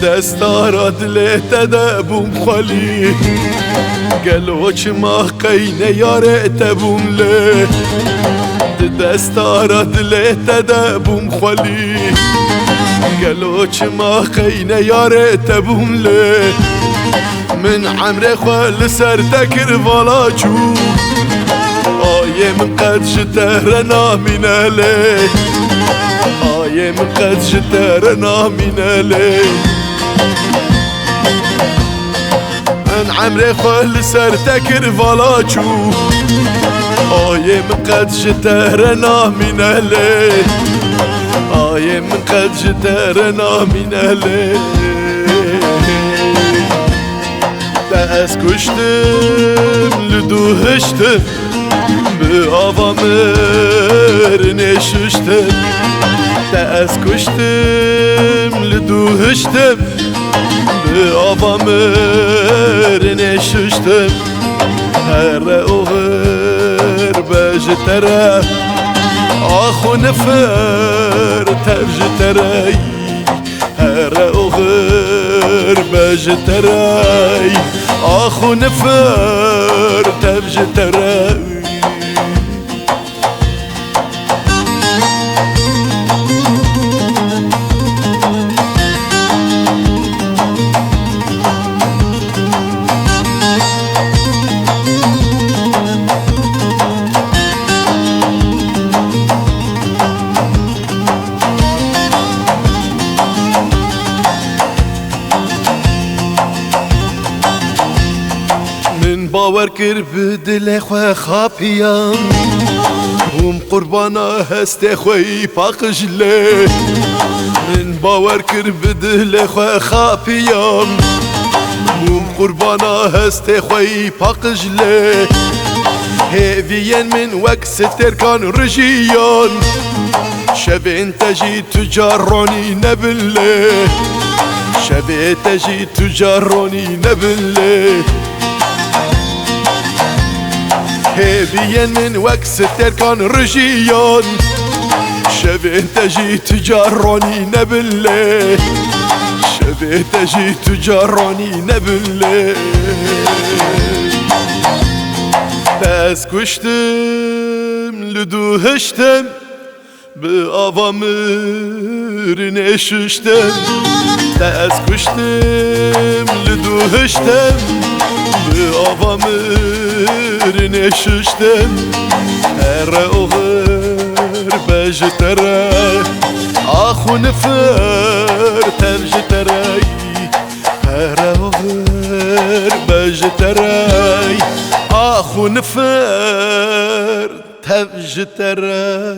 دستارات ليتا بوم خالي قالوش ما قينا يا ريت بوم ليه دستارات ليتا بوم خالي قالوش ما قينا يا ريت بوم ليه من عمري خال سرتك رفالاجو آيه من قد شترنا من عليه آيه من قد شترنا من عليه من عمري خال سرتك رفالاجو آيه من قد شترنا من عليه آيه من قد شترنا من عليه دست کشتم لدوهشتم به آوامر نششتم دست کشتم لدوهشتم به آوامر نششتم هر اوغر بجتره آخو نفر ترجتره هر اوغر بجتره آخو نفر تبجتره باور کر بدل خو خاپیام هم قربانا هست خوی پاقجله من باور کر بدل خو خاپیام هم قربانا هست خوی پاقجله هیوین من وکس ترکان رجیان شبین تجی تجارونی نبله شبین تجی تجارونی نبله هيبين من وكس تركان رجيان شبه تجي تجاروني نبله شبه تجي تجاروني نبله دست کشتم لدوهشتم به آوامر نششتم دست کشتم لدوهشتم به آوامر نششتم هر اوغر بجتره آخو نفر ترجتره هر اوغر بجتره آخو نفر تبجتره